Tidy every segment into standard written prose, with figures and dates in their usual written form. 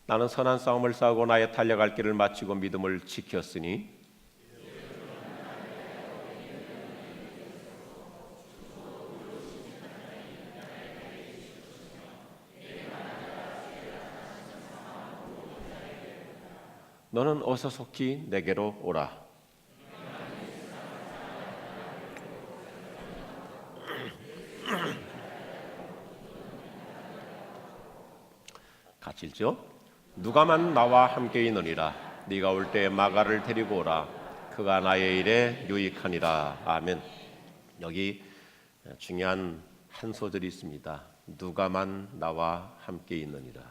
나는 선한 싸움을 싸우고 나의 달려갈 길을 마치고 믿음을 지켰으니 너는 어서 속히 내게로 오라. 같이 읽죠. 누가만 나와 함께 있느니라. 네가 올 때 마가를 데리고 오라. 그가 나의 일에 유익하니라. 아멘. 여기 중요한 한 소절이 있습니다. 누가만 나와 함께 있느니라.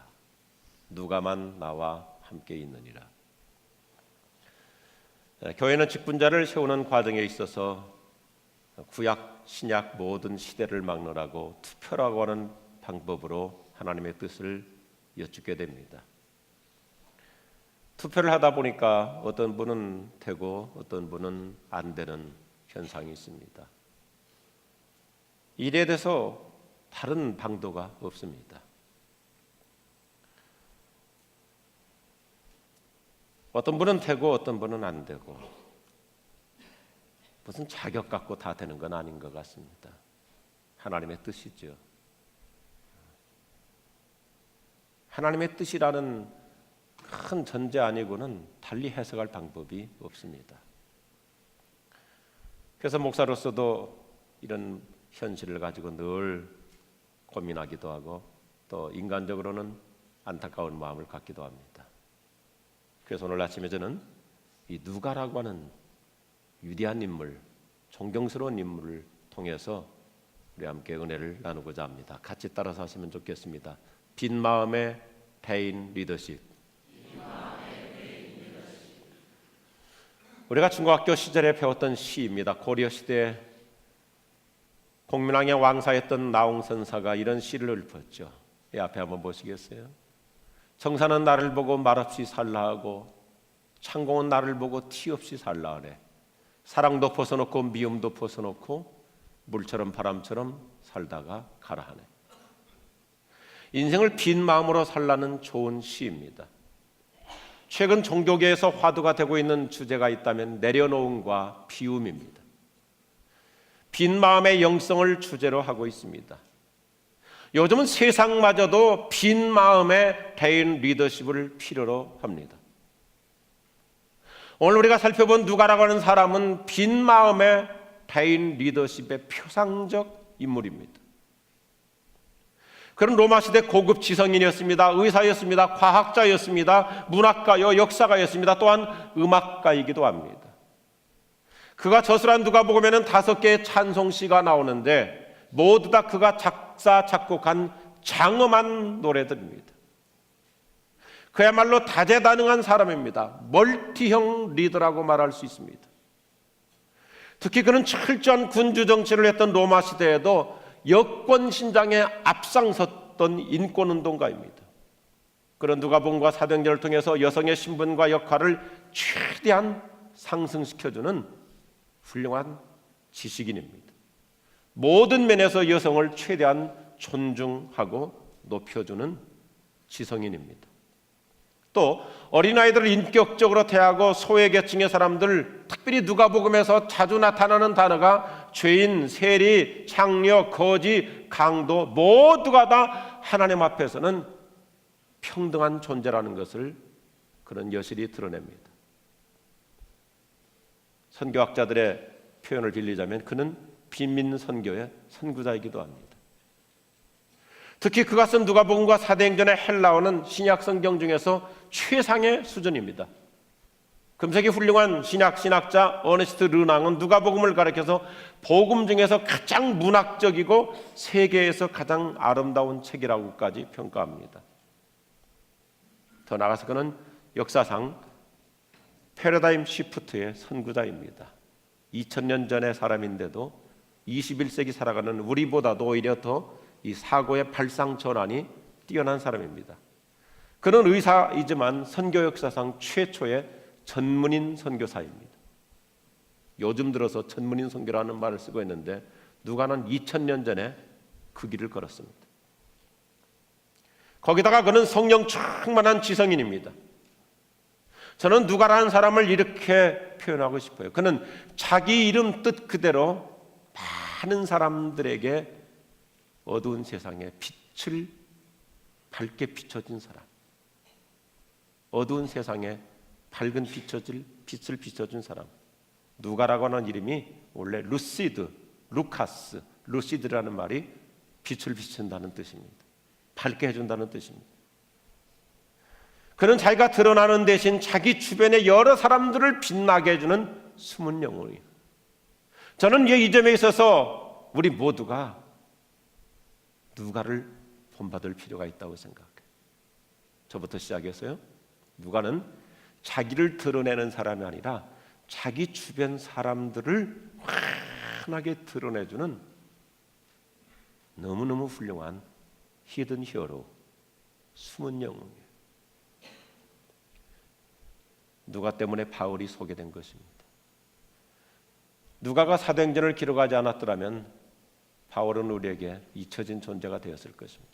누가만 나와 함께 있느니라. 교회는 직분자를 세우는 과정에 있어서 구약, 신약 모든 시대를 막느라고 투표라고 하는 방법으로 하나님의 뜻을 여쭙게 됩니다. 투표를 하다 보니까 어떤 분은 되고 어떤 분은 안 되는 현상이 있습니다. 일에 대해서 다른 방도가 없습니다. 어떤 분은 되고 어떤 분은 안 되고 무슨 자격 갖고 다 되는 건 아닌 것 같습니다. 하나님의 뜻이죠. 하나님의 뜻이라는 큰 전제 아니고는 달리 해석할 방법이 없습니다. 그래서 목사로서도 이런 현실을 가지고 늘 고민하기도 하고 또 인간적으로는 안타까운 마음을 갖기도 합니다. 그래서 오늘 아침에 저는 이 누가라고 하는 위대한 인물, 존경스러운 인물을 통해서 우리 함께 은혜를 나누고자 합니다. 같이 따라서 하시면 좋겠습니다. 빈 마음의 대인 리더십. 우리가 중고학교 시절에 배웠던 시입니다. 고려 시대 공민왕의 왕사였던 나홍선사가 이런 시를 읊었죠. 이 앞에 한번 보시겠어요? 정사는 나를 보고 말없이 살라 하고 창공은 나를 보고 티없이 살라 하네. 사랑도 벗어놓고 미움도 벗어놓고 물처럼 바람처럼 살다가 가라 하네. 인생을 빈 마음으로 살라는 좋은 시입니다. 최근 종교계에서 화두가 되고 있는 주제가 있다면 내려놓음과 비움입니다. 빈 마음의 영성을 주제로 하고 있습니다. 요즘은 세상마저도 빈 마음의 대인 리더십을 필요로 합니다. 오늘 우리가 살펴본 누가라고 하는 사람은 빈 마음의 대인 리더십의 표상적 인물입니다. 그런 로마 시대 고급 지성인이었습니다. 의사였습니다. 과학자였습니다. 문학가요, 역사가였습니다. 또한 음악가이기도 합니다. 그가 저술한 누가복음에는 5개의 찬송시가 나오는데 모두 다 그가 작사, 작곡한 장엄한 노래들입니다. 그야말로 다재다능한 사람입니다. 멀티형 리더라고 말할 수 있습니다. 특히 그는 철저한 군주 정치를 했던 로마 시대에도 여권 신장에 앞장섰던 인권운동가입니다. 그런 누가복음과 사도행전을 통해서 여성의 신분과 역할을 최대한 상승시켜주는 훌륭한 지식인입니다. 모든 면에서 여성을 최대한 존중하고 높여주는 지성인입니다. 또 어린아이들을 인격적으로 대하고 소외계층의 사람들, 특별히 누가복음에서 자주 나타나는 단어가 죄인, 세리, 창녀, 거지, 강도 모두가 다 하나님 앞에서는 평등한 존재라는 것을 그런 여실히 드러냅니다. 선교학자들의 표현을 빌리자면 그는 빈민 선교의 선구자이기도 합니다. 특히 그가 쓴 누가복음과 사도행전의 헬라어는 신약 성경 중에서 최상의 수준입니다. 금세기 훌륭한 신학자 어네스트 르낭은 누가복음을 가리켜서 복음 중에서 가장 문학적이고 세계에서 가장 아름다운 책이라고까지 평가합니다. 더 나아가서 그는 역사상 패러다임 시프트의 선구자입니다. 2000년 전의 사람인데도 21세기 살아가는 우리보다도 오히려 더 이 사고의 발상 전환이 뛰어난 사람입니다. 그는 의사이지만 선교 역사상 최초의 전문인 선교사입니다. 요즘 들어서 전문인 선교라는 말을 쓰고 있는데 누가는 2000년 전에 그 길을 걸었습니다. 거기다가 그는 성령 충만한 지성인입니다. 저는 누가라는 사람을 이렇게 표현하고 싶어요. 그는 자기 이름 뜻 그대로 많은 사람들에게 어두운 세상에 빛을 밝게 비춰준 사람, 어두운 세상에 밝은 빛을 비춰준 사람. 누가라고 하는 이름이 원래 루카스, 루시드라는 말이 빛을 비춘다는 뜻입니다. 밝게 해준다는 뜻입니다. 그는 자기가 드러나는 대신 자기 주변의 여러 사람들을 빛나게 해주는 숨은 영혼이에요. 저는 이 점에 있어서 우리 모두가 누가를 본받을 필요가 있다고 생각해요. 저부터 시작해서요. 누가는 자기를 드러내는 사람이 아니라 자기 주변 사람들을 환하게 드러내주는 너무너무 훌륭한 히든 히어로, 숨은 영웅이에요. 누가 때문에 바울이 소개된 것입니다. 누가가 사도행전을 기록하지 않았더라면 바울은 우리에게 잊혀진 존재가 되었을 것입니다.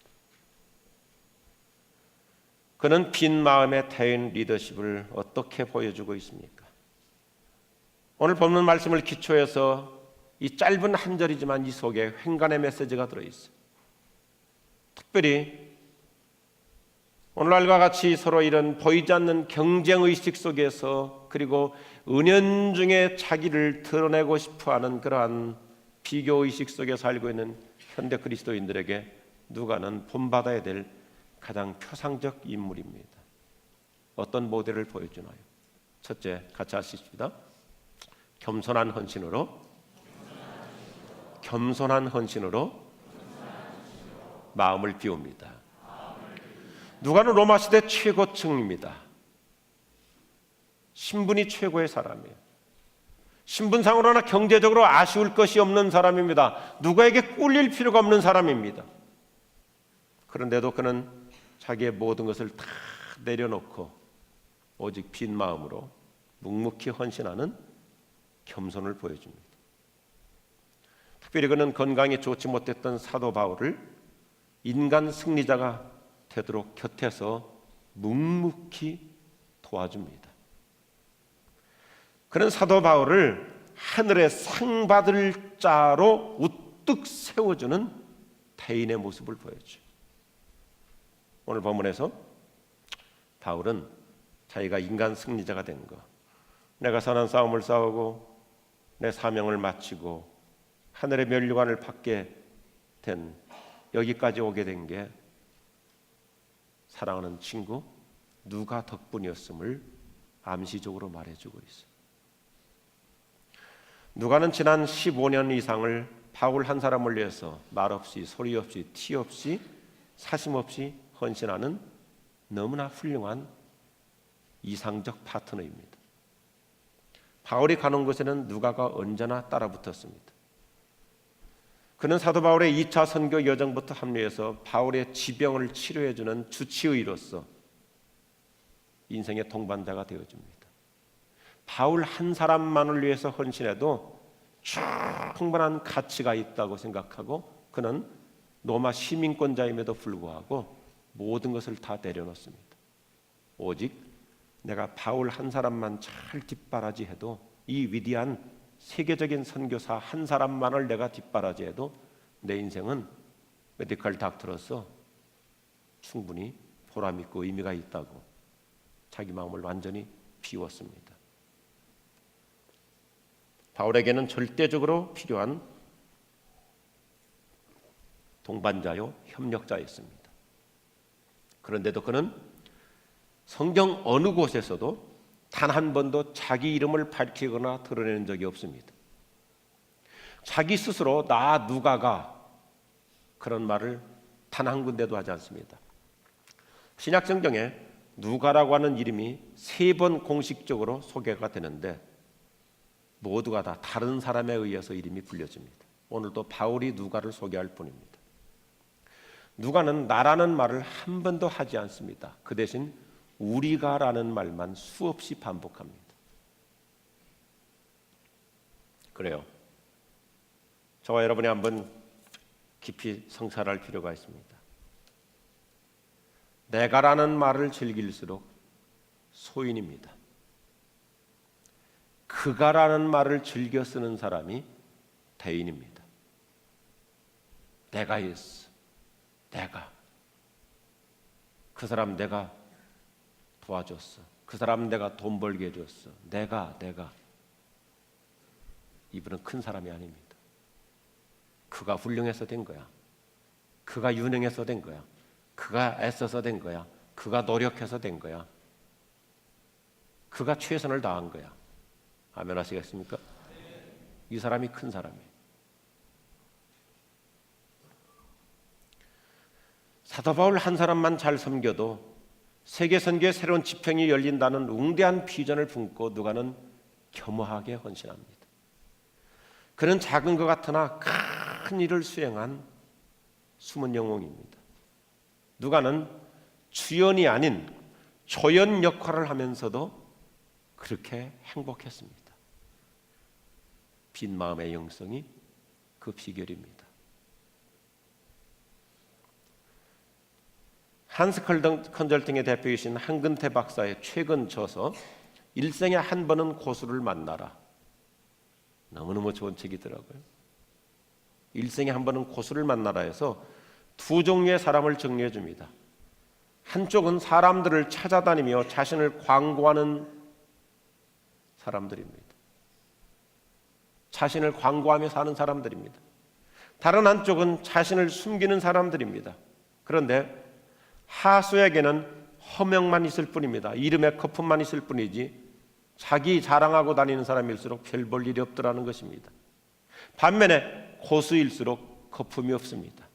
그는 빈 마음의 태인 리더십을 어떻게 보여주고 있습니까? 오늘 본문 말씀을 기초해서 이 짧은 한 절이지만 이 속에 횡간의 메시지가 들어있어요. 특별히 오늘날과 같이 서로 이런 보이지 않는 경쟁의식 속에서 그리고 은연중에 자기를 드러내고 싶어하는 그러한 비교의식 속에 살고 있는 현대 그리스도인들에게 누가는 본받아야 될 가장 표상적 인물입니다. 어떤 모델을 보여주나요? 첫째, 같이 하십시다. 겸손한 헌신으로 마음을 비웁니다. 누가는 로마 시대 최고층입니다. 신분이 최고의 사람이에요. 신분상으로나 경제적으로 아쉬울 것이 없는 사람입니다. 누구에게 꿀릴 필요가 없는 사람입니다. 그런데도 그는 자기의 모든 것을 다 내려놓고 오직 빈 마음으로 묵묵히 헌신하는 겸손을 보여줍니다. 특별히 그는 건강이 좋지 못했던 사도 바울을 인간 승리자가 되도록 곁에서 묵묵히 도와줍니다. 그는 사도 바울을 하늘의 상 받을 자로 우뚝 세워주는 태인의 모습을 보여줘요. 오늘 본문에서 바울은 자기가 인간 승리자가 된 것, 내가 선한 싸움을 싸우고 내 사명을 마치고 하늘의 면류관을 받게 된 여기까지 오게 된 게 사랑하는 친구 누가 덕분이었음을 암시적으로 말해주고 있어요. 누가는 지난 15년 이상을 바울 한 사람을 위해서 말없이 소리 없이 티 없이 사심 없이 헌신하는 너무나 훌륭한 이상적 파트너입니다. 바울이 가는 곳에는 누가가 언제나 따라붙었습니다. 그는 사도 바울의 2차 선교 여정부터 합류해서 바울의 지병을 치료해주는 주치의로서 인생의 동반자가 되어줍니다. 바울 한 사람만을 위해서 헌신해도 충분한 가치가 있다고 생각하고 그는 로마 시민권자임에도 불구하고 모든 것을 다 내려놓습니다. 오직 내가 바울 한 사람만 잘 뒷바라지해도 이 위대한 세계적인 선교사 한 사람만을 내가 뒷바라지해도 내 인생은 메디컬 닥터로서 충분히 보람 있고 의미가 있다고 자기 마음을 완전히 비웠습니다. 바울에게는 절대적으로 필요한 동반자요 협력자였습니다. 그런데도 그는 성경 어느 곳에서도 단 한 번도 자기 이름을 밝히거나 드러내는 적이 없습니다. 자기 스스로 나 누가가 그런 말을 단 한 군데도 하지 않습니다. 신약 성경에 누가라고 하는 이름이 3번 공식적으로 소개가 되는데 모두가 다 다른 사람에 의해서 이름이 불려집니다. 오늘도 바울이 누가를 소개할 뿐입니다. 누가는 나라는 말을 한 번도 하지 않습니다. 그 대신 우리가라는 말만 수없이 반복합니다. 그래요. 저와 여러분이 한번 깊이 성찰할 필요가 있습니다. 내가라는 말을 즐길수록 소인입니다. 그가라는 말을 즐겨 쓰는 사람이 대인입니다. 내가 했어. 내가. 그 사람 내가 도와줬어. 그 사람 내가 돈 벌게 해줬어. 내가. 이분은 큰 사람이 아닙니다. 그가 훌륭해서 된 거야. 그가 유능해서 된 거야. 그가 애써서 된 거야. 그가 노력해서 된 거야. 그가 최선을 다한 거야. 아멘 하시겠습니까? 이 사람이 큰 사람이에요. 사도 바울 한 사람만 잘 섬겨도 세계 선교의 새로운 지평이 열린다는 웅대한 비전을 품고 누가는 겸허하게 헌신합니다. 그는 작은 것 같으나 큰 일을 수행한 숨은 영웅입니다. 누가는 주연이 아닌 조연 역할을 하면서도 그렇게 행복했습니다. 빈 마음의 영성이 그 비결입니다. 한스 컨설팅의 대표이신 한근태 박사의 최근 저서 일생에 한 번은 고수를 만나라. 너무너무 좋은 책이더라고요. 일생에 한 번은 고수를 만나라 해서 두 종류의 사람을 정리해 줍니다. 한쪽은 사람들을 찾아다니며 자신을 광고하는 사람들입니다. 자신을 광고하며 사는 사람들입니다. 다른 한쪽은 자신을 숨기는 사람들입니다. 그런데 하수에게는 허명만 있을 뿐입니다. 이름에 거품만 있을 뿐이지 자기 자랑하고 다니는 사람일수록 별 볼 일이 없더라는 것입니다. 반면에 고수일수록 거품이 없습니다.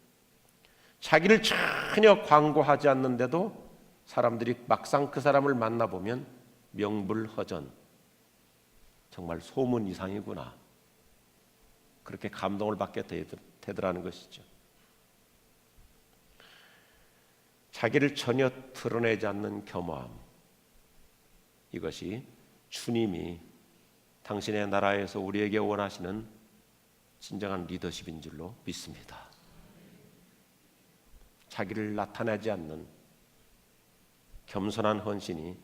자기를 전혀 광고하지 않는데도 사람들이 막상 그 사람을 만나보면 명불허전, 정말 소문 이상이구나, 그렇게 감동을 받게 되더라는 것이죠. 자기를 전혀 드러내지 않는 겸허함, 이것이 주님이 당신의 나라에서 우리에게 원하시는 진정한 리더십인 줄로 믿습니다. 자기를 나타내지 않는 겸손한 헌신이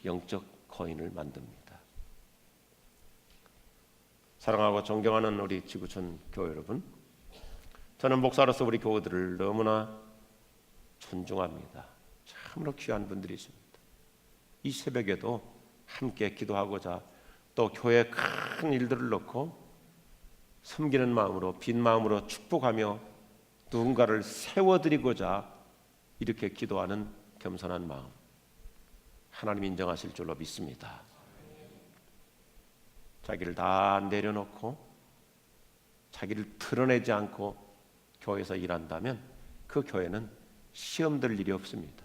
영적 거인을 만듭니다. 사랑하고 존경하는 우리 지구촌 교회 여러분, 저는 목사로서 우리 교우들을 너무나 존중합니다. 참으로 귀한 분들이십니다. 이 새벽에도 함께 기도하고자 또 교회에 큰 일들을 놓고 섬기는 마음으로, 빈 마음으로 축복하며 누군가를 세워드리고자 이렇게 기도하는 겸손한 마음, 하나님 인정하실 줄로 믿습니다. 자기를 다 내려놓고 자기를 드러내지 않고 교회에서 일한다면 그 교회는 시험될 일이 없습니다.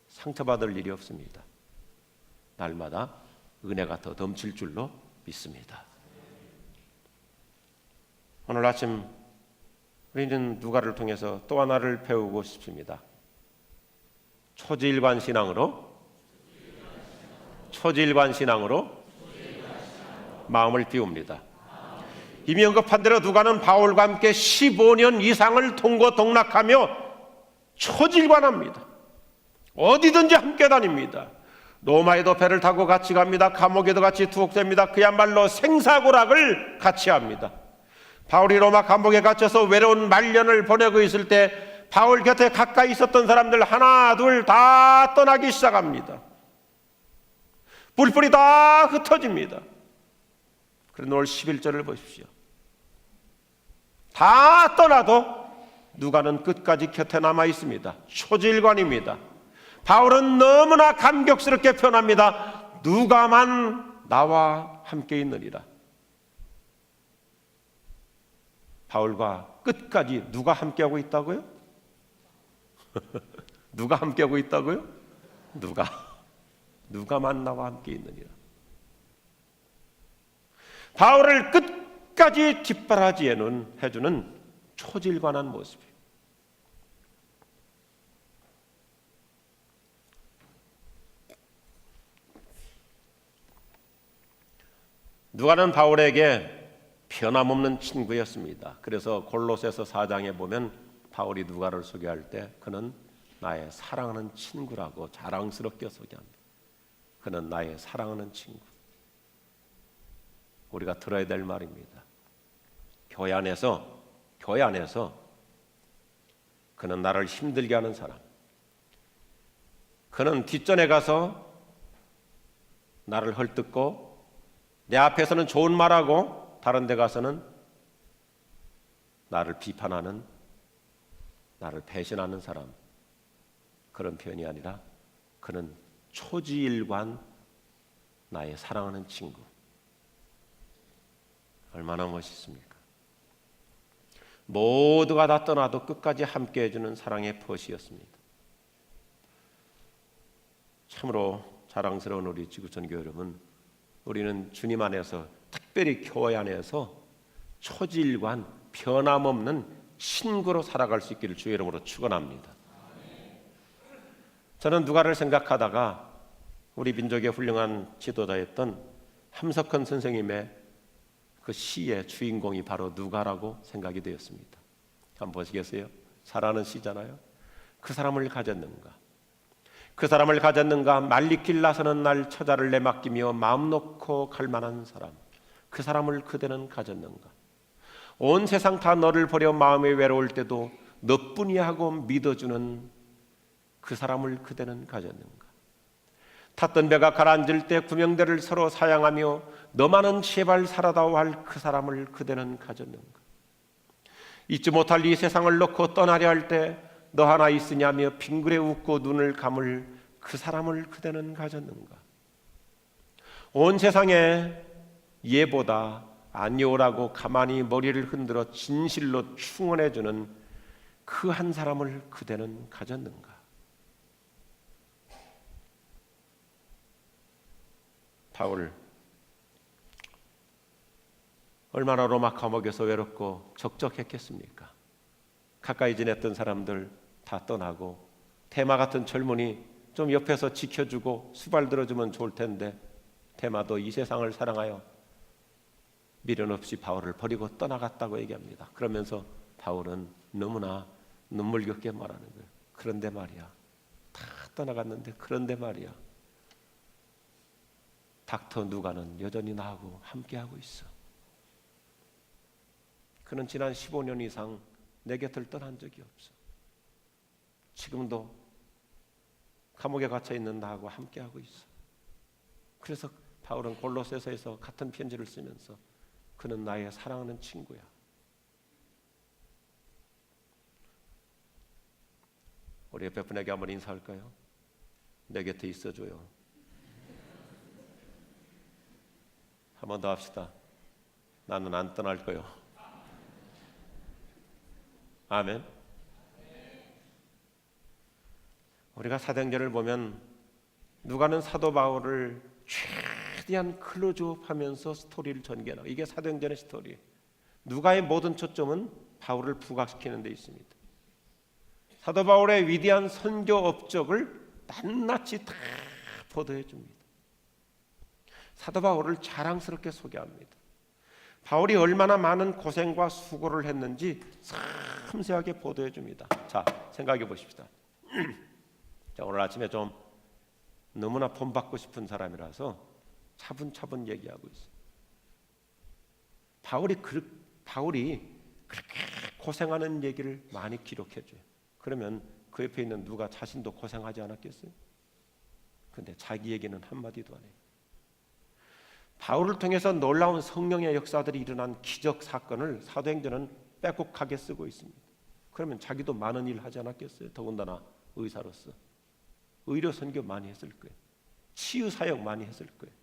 상처받을 일이 없습니다. 날마다 은혜가 더 넘칠 줄로 믿습니다. 오늘 아침 우리는 누가를 통해서 또 하나를 배우고 싶습니다. 초지일관 신앙으로 마음을 비웁니다. 이미 언급한 대로 누가는 바울과 함께 15년 이상을 통고동락하며 초질관합니다. 어디든지 함께 다닙니다. 로마에도 배를 타고 같이 갑니다. 감옥에도 같이 투옥됩니다. 그야말로 생사고락을 같이 합니다. 바울이 로마 감옥에 갇혀서 외로운 말년을 보내고 있을 때 바울 곁에 가까이 있었던 사람들 하나 둘 다 떠나기 시작합니다. 뿔뿔이 다 흩어집니다. 그런데 오늘 11절을 보십시오. 다 떠나도 누가는 끝까지 곁에 남아 있습니다. 초질관입니다. 바울은 너무나 감격스럽게 표현합니다. 누가만 나와 함께 있느니라. 바울과 끝까지 누가 함께하고 있다고요? 누가 함께하고 있다고요? 누가만 나와 함께 있느니라. 바울을 끝까지 뒷바라지에는 해주는 초질관한 모습이에요. 누가는 바울에게 변함없는 친구였습니다. 그래서 골로새서 4장에 보면 바울이 누가를 소개할 때 그는 나의 사랑하는 친구라고 자랑스럽게 소개합니다. 그는 나의 사랑하는 친구. 우리가 들어야 될 말입니다. 교회 안에서 그는 나를 힘들게 하는 사람, 그는 뒷전에 가서 나를 헐뜯고 내 앞에서는 좋은 말하고 다른 데 가서는 나를 비판하는, 나를 배신하는 사람, 그런 표현이 아니라 그는 초지일관 나의 사랑하는 친구. 얼마나 멋있습니까? 모두가 다 떠나도 끝까지 함께 해주는 사랑의 퍼시였습니다. 참으로 자랑스러운 우리 지구촌 교회 여러분, 우리는 주님 안에서, 특별히 교회 안에서 초지일관 변함없는 친구로 살아갈 수 있기를 주의 이름으로 축원합니다. 저는 누가를 생각하다가 우리 민족의 훌륭한 지도자였던 함석헌 선생님의 그 시의 주인공이 바로 누가라고 생각이 되었습니다. 한번 보시겠어요? 사랑하는 시잖아요. 그 사람을 가졌는가? 그 사람을 가졌는가? 말리길 나서는 날 처자를 내맡기며 마음 놓고 갈 만한 사람. 그 사람을 그대는 가졌는가? 온 세상 다 너를 버려 마음이 외로울 때도 너뿐이야 하고 믿어주는 그 사람을 그대는 가졌는가? 탔던 배가 가라앉을 때 구명대를 서로 사양하며 너만은 제발 살아다오 할 그 사람을 그대는 가졌는가? 잊지 못할 이 세상을 놓고 떠나려 할 때 너 하나 있으냐며 빙그레 웃고 눈을 감을 그 사람을 그대는 가졌는가? 온 세상에 예보다 아니오라고 가만히 머리를 흔들어 진실로 충원해주는 그 한 사람을 그대는 가졌는가? 바울, 얼마나 로마 감옥에서 외롭고 적적했겠습니까? 가까이 지냈던 사람들 다 떠나고 테마 같은 젊은이 좀 옆에서 지켜주고 수발 들어주면 좋을 텐데 테마도 이 세상을 사랑하여 미련 없이 바울을 버리고 떠나갔다고 얘기합니다. 그러면서 바울은 너무나 눈물겹게 말하는 거예요. 그런데 말이야, 다 떠나갔는데 그런데 말이야, 닥터 누가는 여전히 나하고 함께하고 있어. 그는 지난 15년 이상 내 곁을 떠난 적이 없어. 지금도 감옥에 갇혀 있는 나하고 함께하고 있어. 그래서 바울은 골로새서에서 같은 편지를 쓰면서 그는 나의 사랑하는 친구야. 우리 옆에 분에게 한번 인사할까요? 내 곁에 있어줘요. 한 번 더 합시다. 나는 안 떠날 거요. 아멘. 우리가 사도행전을 보면 누가는 사도 바울을 최대한 클로즈업하면서 스토리를 전개하고, 이게 사도행전의 스토리. 누가의 모든 초점은 바울을 부각시키는 데 있습니다. 사도 바울의 위대한 선교 업적을 낱낱이 다 보도해 줍니다. 사도 바울을 자랑스럽게 소개합니다. 바울이 얼마나 많은 고생과 수고를 했는지 섬세하게 보도해 줍니다. 자, 생각해 보십시다. 자, 오늘 아침에 좀 너무나 본받고 싶은 사람이라서 차분차분 얘기하고 있어요. 바울이 그렇게 고생하는 얘기를 많이 기록해 줘요. 그러면 그 옆에 있는 누가 자신도 고생하지 않았겠어요? 근데 자기 얘기는 한마디도 안 해요. 바울을 통해서 놀라운 성령의 역사들이 일어난 기적 사건을 사도행전은 빼곡하게 쓰고 있습니다. 그러면 자기도 많은 일 하지 않았겠어요? 더군다나 의사로서 의료 선교 많이 했을 거예요. 치유 사역 많이 했을 거예요.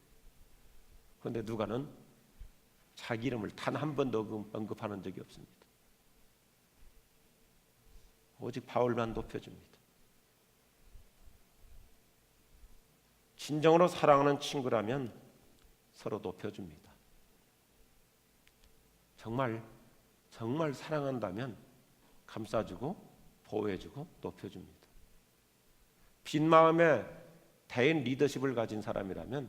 그런데 누가는 자기 이름을 단 한 번도 언급하는 적이 없습니다. 오직 바울만 높여줍니다. 진정으로 사랑하는 친구라면 서로 높여줍니다. 정말 사랑한다면 감싸주고 보호해주고 높여줍니다. 빈 마음에 대인 리더십을 가진 사람이라면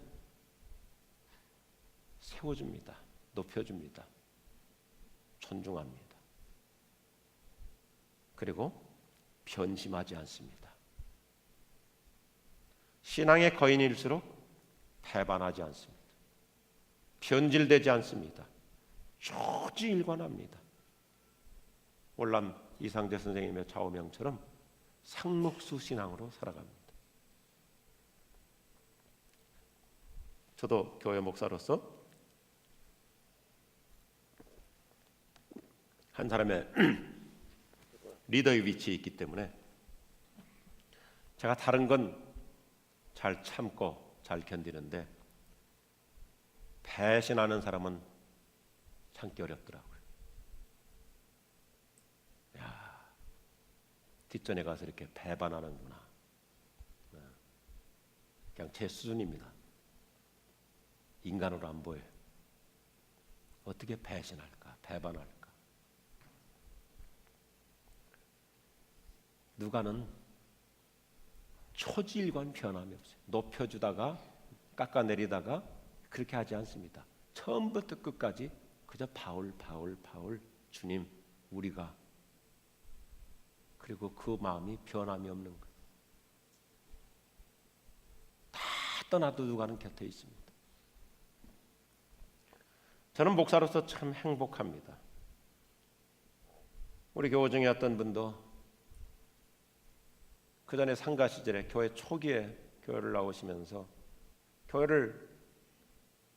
세워줍니다. 높여줍니다. 존중합니다. 그리고 변심하지 않습니다. 신앙의 거인일수록 배반하지 않습니다. 변질되지 않습니다. 초지일관합니다. 월남 이상재 선생님의 좌우명처럼 상록수 신앙으로 살아갑니다. 저도 교회 목사로서 한 사람의 리더의 위치에 있기 때문에 제가 다른 건 잘 참고 잘 견디는데 배신하는 사람은 참기 어렵더라고요. 야, 뒷전에 가서 이렇게 배반하는구나. 그냥 제 수준입니다. 인간으로 안 보여요. 어떻게 배신할까? 배반할까? 누가는 초지일관 변함이 없어요. 높여주다가 깎아내리다가 그렇게 하지 않습니다. 처음부터 끝까지 그저 바울 주님 우리가, 그리고 그 마음이 변함이 없는 거예요. 다 떠나도 누가는 곁에 있습니다. 저는 목사로서 참 행복합니다. 우리 교우 중에 어떤 분도 그 전에 상가 시절에 교회 초기에 교회를 나오시면서 교회를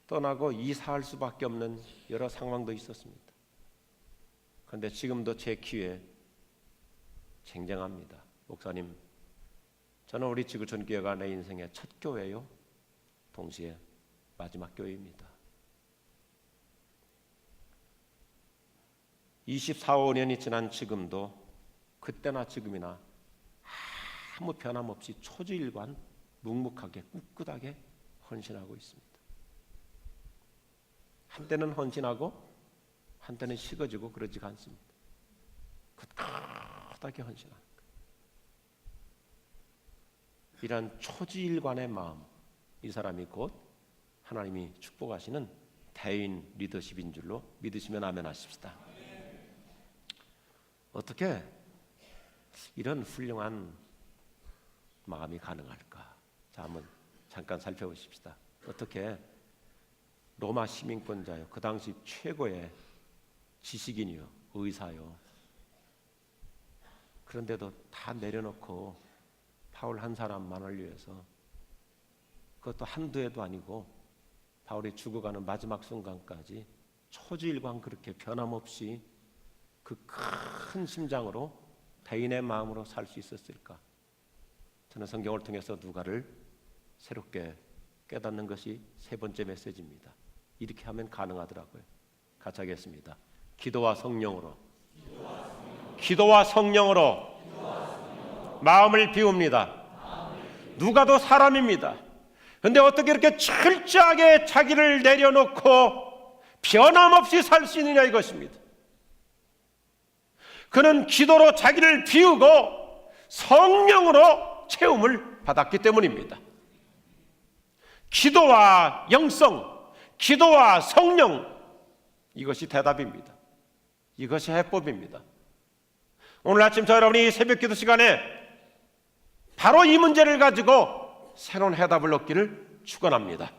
떠나고 이사할 수밖에 없는 여러 상황도 있었습니다. 그런데 지금도 제 귀에 쟁쟁합니다. 목사님, 저는 우리 지구촌 교회가 내 인생의 첫 교회요, 동시에 마지막 교회입니다. 24~25년이 지난 지금도 그때나 지금이나 아무 변함없이 초지일관 묵묵하게 꿋꿋하게 헌신하고 있습니다. 한때는 헌신하고 한때는 식어지고 그러지가 않습니다. 꿋꿋하게 헌신하는 거예요. 이러한 초지일관의 마음, 이 사람이 곧 하나님이 축복하시는 대인 리더십인 줄로 믿으시면 아멘 하십시다. 어떻게 이런 훌륭한 마음이 가능할까? 자, 한번 잠깐 살펴보십시다. 어떻게 로마 시민권자요, 그 당시 최고의 지식인이요, 의사요, 그런데도 다 내려놓고 바울 한 사람만을 위해서, 그것도 한두 해도 아니고 바울이 죽어가는 마지막 순간까지 초지일관 그렇게 변함없이 그 큰 심장으로 대인의 마음으로 살 수 있었을까? 저는 성경을 통해서 누가를 새롭게 깨닫는 것이 세 번째 메시지입니다. 이렇게 하면 가능하더라고요. 같이 하겠습니다. 기도와 성령으로 마음을 비웁니다. 누가도 사람입니다. 그런데 어떻게 이렇게 철저하게 자기를 내려놓고 변함없이 살 수 있느냐, 이것입니다. 그는 기도로 자기를 비우고 성령으로 체험을 받았기 때문입니다. 기도와 영성, 기도와 성령, 이것이 대답입니다. 이것이 해법입니다. 오늘 아침 저 여러분이 새벽 기도 시간에 바로 이 문제를 가지고 새로운 해답을 얻기를 축원합니다.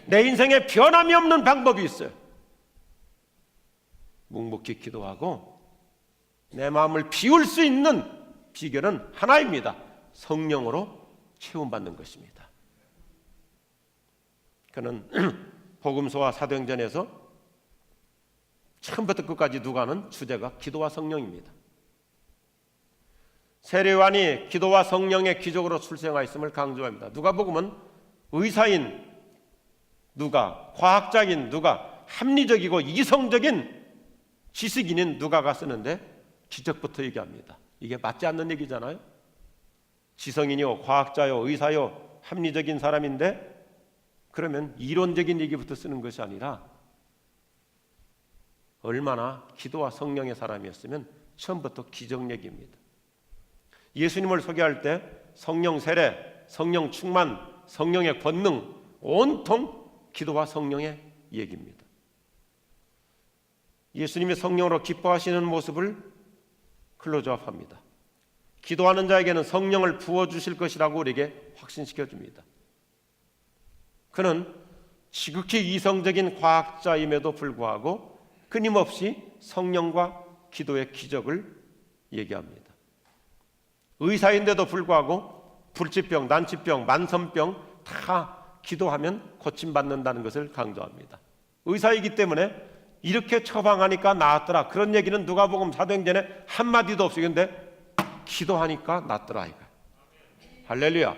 내 인생에 변함이 없는 방법이 있어요. 묵묵히 기도하고 내 마음을 비울 수 있는 비결은 하나입니다. 성령으로 체험받는 것입니다. 그는 복음서와 사도행전에서 처음부터 끝까지 누가는 주제가 기도와 성령입니다. 세례요한이 기도와 성령의 기적으로 출생하였음을 강조합니다. 누가복음은 의사인 누가, 과학자인 누가, 합리적이고 이성적인 지식인인 누가가 쓰는데 기적부터 얘기합니다. 이게 맞지 않는 얘기잖아요. 지성인이요, 과학자요, 의사요, 합리적인 사람인데 그러면 이론적인 얘기부터 쓰는 것이 아니라 얼마나 기도와 성령의 사람이었으면 처음부터 기적 얘기입니다. 예수님을 소개할 때 성령 세례, 성령 충만, 성령의 권능, 온통 기도와 성령의 얘기입니다. 예수님이 성령으로 기뻐하시는 모습을 클로즈업합니다. 기도하는 자에게는 성령을 부어주실 것이라고 우리에게 확신시켜 줍니다. 그는 지극히 이성적인 과학자임에도 불구하고 끊임없이 성령과 기도의 기적을 얘기합니다. 의사인데도 불구하고 불치병, 난치병, 만성병 다 기도하면 고침받는다는 것을 강조합니다. 의사이기 때문에 이렇게 처방하니까 나았더라. 그런 얘기는 누가복음 사도행전에 한마디도 없어요. 그런데 기도하니까 낫더라 이거. 할렐루야.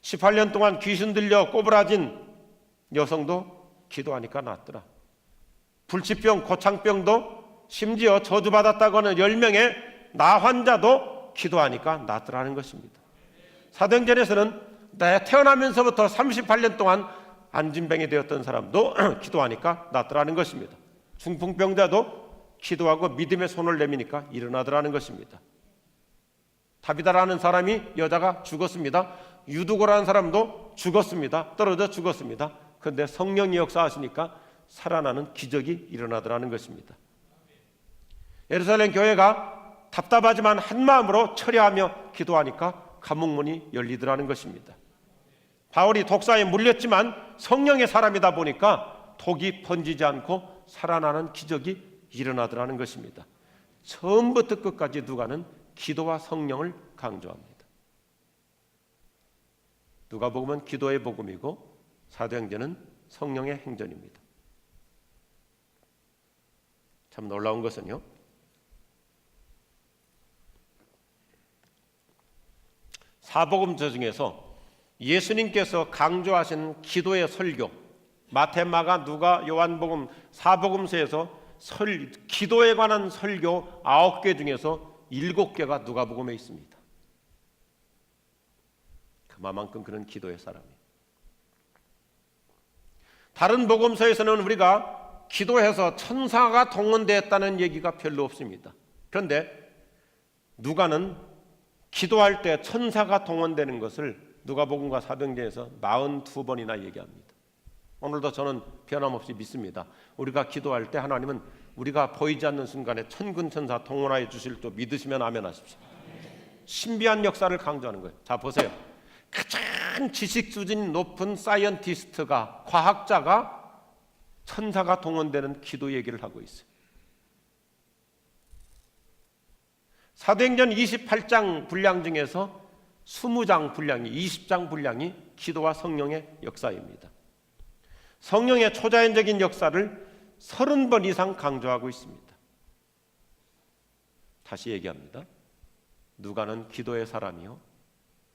18년 동안 귀신 들려 꼬부라진 여성도 기도하니까 낫더라. 불치병, 고창병도 심지어 저주받았다고 하는 10명의 나 환자도 기도하니까 낫더라는 것입니다. 사도행전에서는 내 태어나면서부터 38년 동안 안진병이 되었던 사람도 기도하니까 낫더라는 것입니다. 중풍병자도 기도하고 믿음의 손을 내미니까 일어나더라는 것입니다. 다비다라는 사람이 여자가 죽었습니다. 유두고라는 사람도 죽었습니다. 떨어져 죽었습니다. 그런데 성령이 역사하시니까 살아나는 기적이 일어나더라는 것입니다. 예루살렘 교회가 답답하지만 한마음으로 철야하며 기도하니까 감옥문이 열리더라는 것입니다. 바울이 독사에 물렸지만 성령의 사람이다 보니까 독이 번지지 않고 살아나는 기적이 일어나더라는 것입니다. 처음부터 끝까지 누가는 기도와 성령을 강조합니다. 누가복음은 기도의 복음이고 사도행전은 성령의 행전입니다. 참 놀라운 것은요, 사복음서 중에서 예수님께서 강조하신 기도의 설교, 마태, 마가, 누가, 요한복음, 사복음서에서 기도에 관한 설교 9개 중에서 7개가 누가복음에 있습니다. 그만큼 그는 기도의 사람이에요. 다른 복음서에서는 우리가 기도해서 천사가 동원되었다는 얘기가 별로 없습니다. 그런데 누가는 기도할 때 천사가 동원되는 것을 누가복음과 사도행전에서 42번이나 얘기합니다. 오늘도 저는 변함없이 믿습니다. 우리가 기도할 때 하나님은 우리가 보이지 않는 순간에 천군 천사 동원하여 주실 줄 믿으시면 아멘 하십시오. 신비한 역사를 강조하는 거예요. 자, 보세요. 가장 지식 수준이 높은 사이언티스트가, 과학자가 천사가 동원되는 기도 얘기를 하고 있어요. 사도행전 28장 분량 중에서 20장 분량이, 20장 분량이 기도와 성령의 역사입니다. 성령의 초자연적인 역사를 30번 이상 강조하고 있습니다. 다시 얘기합니다. 누가는 기도의 사람이요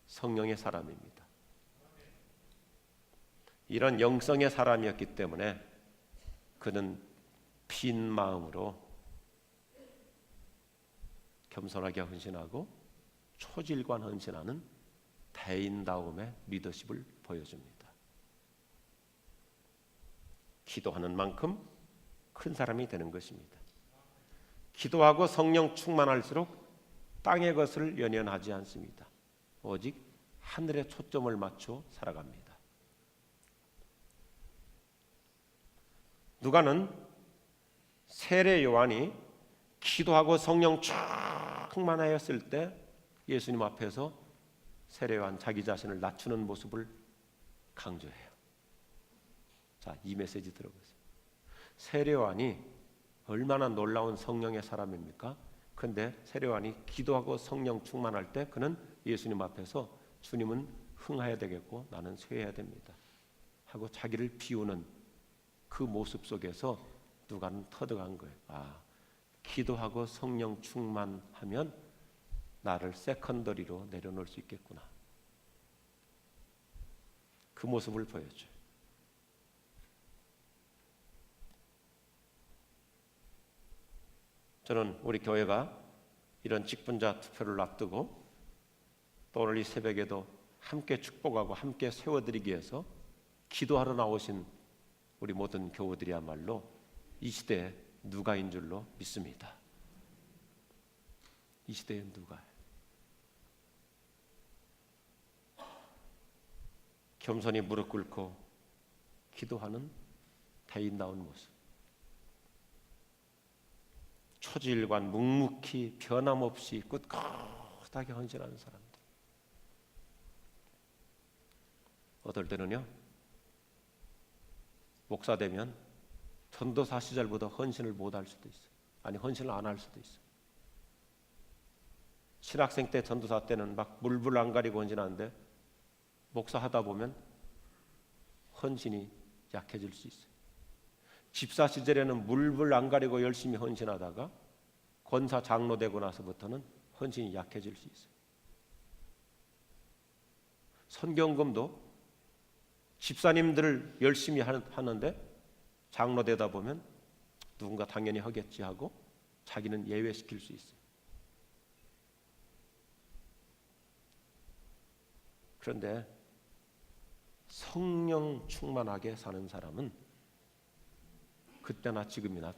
성령의 사람입니다. 이런 영성의 사람이었기 때문에 그는 빈 마음으로 겸손하게 헌신하고 초질관 헌신하는 대인다움의 리더십을 보여줍니다. 기도하는 만큼 큰 사람이 되는 것입니다. 기도하고 성령 충만할수록 땅의 것을 연연하지 않습니다. 오직 하늘에 초점을 맞춰 살아갑니다. 누가는 세례 요한이 기도하고 성령 충만하였을 때 예수님 앞에서 세례 요한 자기 자신을 낮추는 모습을 강조해요. 자, 이 메시지 들어보세요. 세례 요한이 얼마나 놀라운 성령의 사람입니까? 그런데 세례 요한이 기도하고 성령 충만할 때 그는 예수님 앞에서 주님은 흥해야 되겠고 나는 쇠해야 됩니다 하고 자기를 비우는 그 모습 속에서 누가는 터득한 거예요. 아, 기도하고 성령 충만하면 나를 세컨더리로 내려놓을 수 있겠구나. 그 모습을 보여줘요. 저는 우리 교회가 이런 직분자 투표를 앞두고 또 오늘 이 새벽에도 함께 축복하고 함께 세워드리기 위해서 기도하러 나오신 우리 모든 교우들이야말로 이 시대에 누가인 줄로 믿습니다. 이 시대에 누가 겸손히 무릎 꿇고 기도하는 대인다운 모습, 초지일관 묵묵히 변함없이 꿋꿋하게 헌신하는 사람들. 어떨 때는요, 목사 되면 전도사 시절보다 헌신을 못할 수도 있어요. 아니, 헌신을 안 할 수도 있어요. 신학생 때, 전도사 때는 막 물불 안 가리고 헌신하는데 목사 하다 보면 헌신이 약해질 수 있어요. 집사 시절에는 물불 안 가리고 열심히 헌신하다가 권사 장로 되고 나서부터는 헌신이 약해질 수 있어요. 선경금도 집사님들을 열심히 하는데 장로 되다 보면 누군가 당연히 하겠지 하고 자기는 예외시킬 수 있어요. 그런데 성령 충만하게 사는 사람은 그때나 지금이나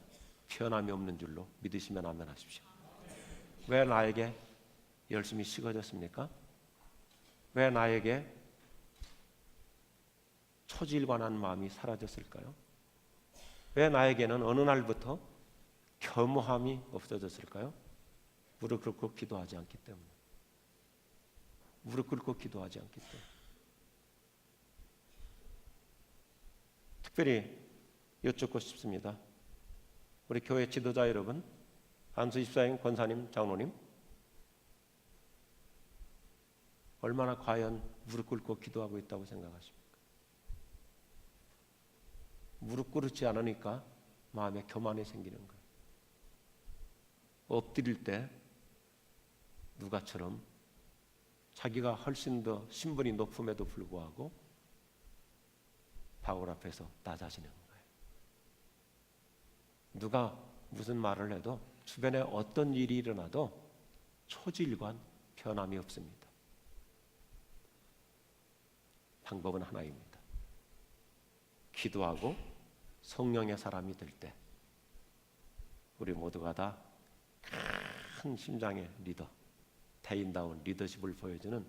변함이 없는 줄로 믿으시면 아멘 하십시오. 왜 나에게 열심히 식어졌습니까? 왜 나에게 초지일관한 마음이 사라졌을까요? 왜 나에게는 어느 날부터 겸허함이 없어졌을까요? 무릎 꿇고 기도하지 않기 때문에. 무릎 꿇고 기도하지 않기 때문에. 특별히 여쭙고 싶습니다. 우리 교회 지도자 여러분, 안수 집사님, 권사님, 장로님, 얼마나 과연 무릎 꿇고 기도하고 있다고 생각하십니까? 무릎 꿇지 않으니까 마음에 교만이 생기는 거예요. 엎드릴 때 누가처럼 자기가 훨씬 더 신분이 높음에도 불구하고 바울 앞에서 낮아지는 거예요. 누가 무슨 말을 해도, 주변에 어떤 일이 일어나도 초지일관 변함이 없습니다. 방법은 하나입니다. 기도하고 성령의 사람이 될 때 우리 모두가 다 큰 심장의 리더, 대인다운 리더십을 보여주는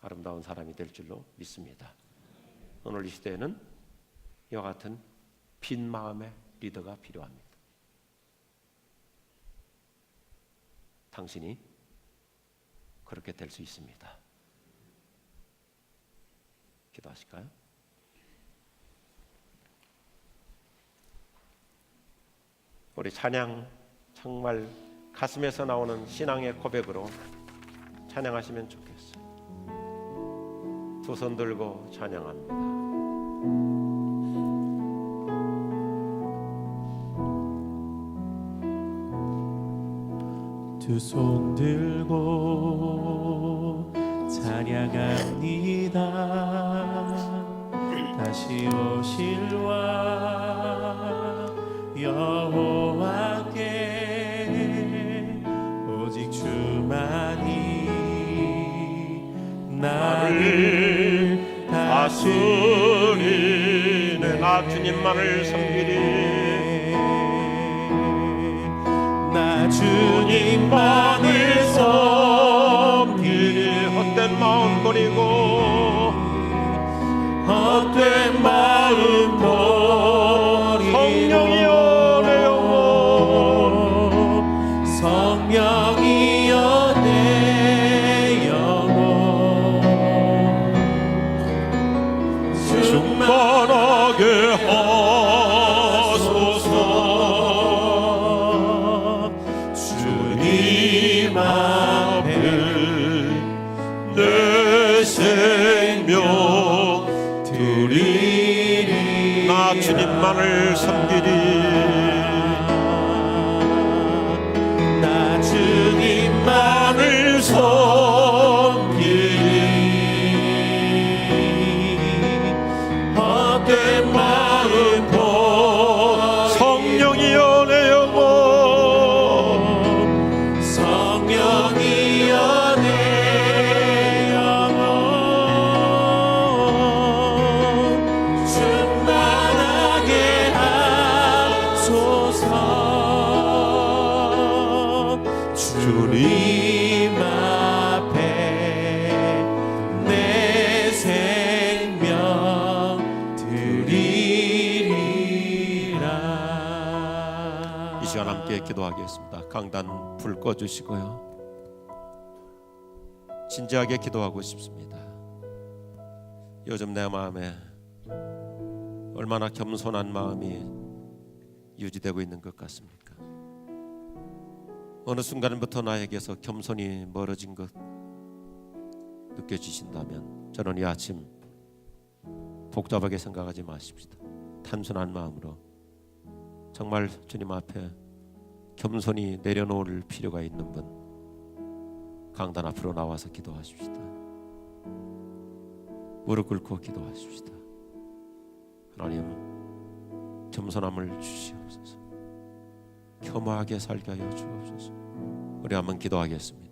아름다운 사람이 될 줄로 믿습니다. 오늘 이 시대에는 이와 같은 빈 마음의 리더가 필요합니다. 당신이 그렇게 될 수 있습니다. 기도하실까요? 우리 찬양 정말 가슴에서 나오는 신앙의 고백으로 찬양하시면 좋겠어요. 두 손 들고 찬양합니다. 두 손 들고 찬양합니다. 다시 오실 왕 여호와께 오직 주만이 나를 다스리네. 나 주님만을 섬기리. 나 주님만을 섬기리. 헛된 마음 버리고, 헛된 마음 버리고, 성령이여 내 영혼, 성령이여 내 영혼, 충만하게 하소서. 주님 앞에 내 생명 드리리. 나 주님만을 섬기리. 나 주님만을 섬기리. 헛된 마음 버리고, 성령이여 내 영혼, 성령이여 내 영혼, 충만하게 하소서. 주님 앞에 내 생명 드리리라. 이 시간 함께 기도하겠습니다. 기도하겠습니다. 강단 불 꺼주시고요. 진지하게 기도하고 싶습니다. 요즘 내 마음에 얼마나 겸손한 마음이 유지되고 있는 것 같습니까? 어느 순간부터 나에게서 겸손이 멀어진 것 느껴지신다면 저는 이 아침 복잡하게 생각하지 마십시다. 단순한 마음으로 정말 주님 앞에 겸손히 내려놓을 필요가 있는 분, 강단 앞으로 나와서 기도하십시다. 무릎 꿇고 기도하십시다. 하나님, 겸손함을 주시옵소서. 겸허하게 살게 하여 주옵소서. 우리 한번 기도하겠습니다.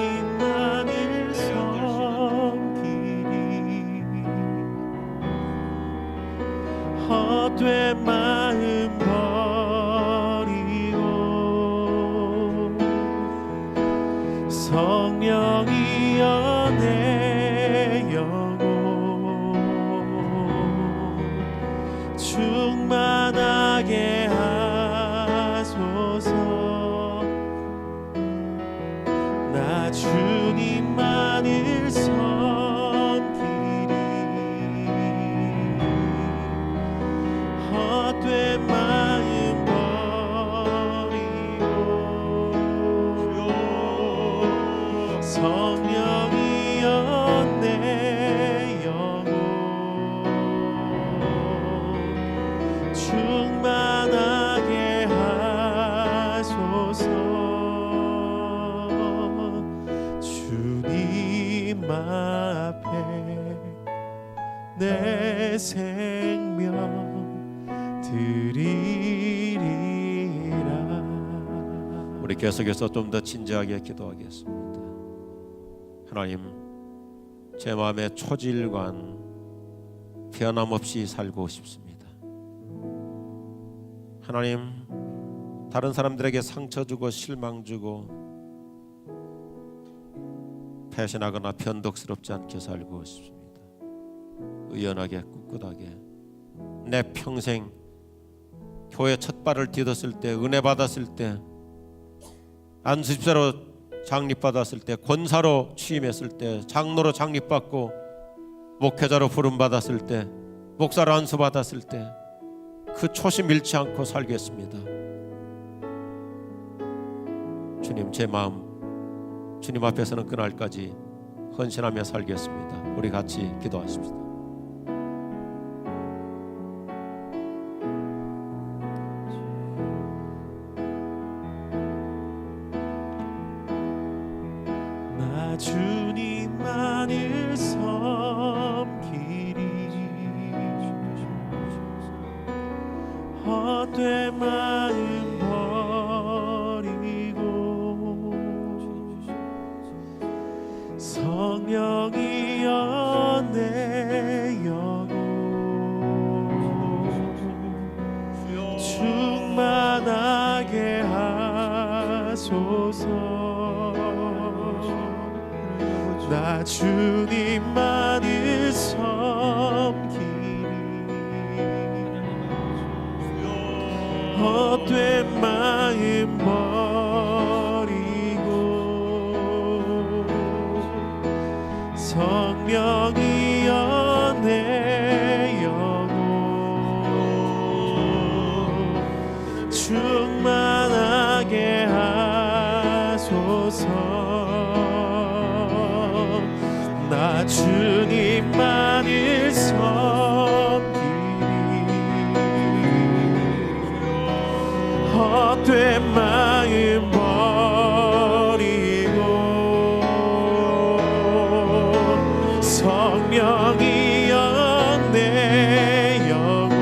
주님만을 섬기리 헛된 마음 버리고 성령이여 내 영혼 충만하게 하소서. 나 주님만을 섬기리 헛된 마음 버리고 성령이여 내 영혼 충만하게 하소서. 주님 앞에 내 생명 드리리라. 우리 계속해서 좀 더 진지하게 기도하겠습니다. 하나님, 제 마음의 초질관 변함없이 살고 싶습니다. 하나님, 다른 사람들에게 상처 주고 실망 주고 배신하거나 변덕스럽지 않게 살고 싶습니다. 의연하게 꿋꿋하게 내 평생 교회 첫 발을 디뎠을 때, 은혜 받았을 때, 안수집사로 장립받았을 때, 권사로 취임했을 때, 장로로 장립받고 목회자로 부름받았을 때, 목사로 안수받았을 때 그 초심 잃지 않고 살겠습니다. 주님, 제 마음 주님 앞에서는 그날까지 헌신하며 살겠습니다. 우리 같이 기도하십시다. 나 주님만을 섬기리 헛된 마음 버리고 성령이여 내 영혼 충만하게 하소서. 나 주님만을 섬기리 헛된 마음 버리고 성령이여 내 영혼 충만하게 하소서. 나 주님만을 섬기리 헛된 마음 버리고 성령이여 내 영혼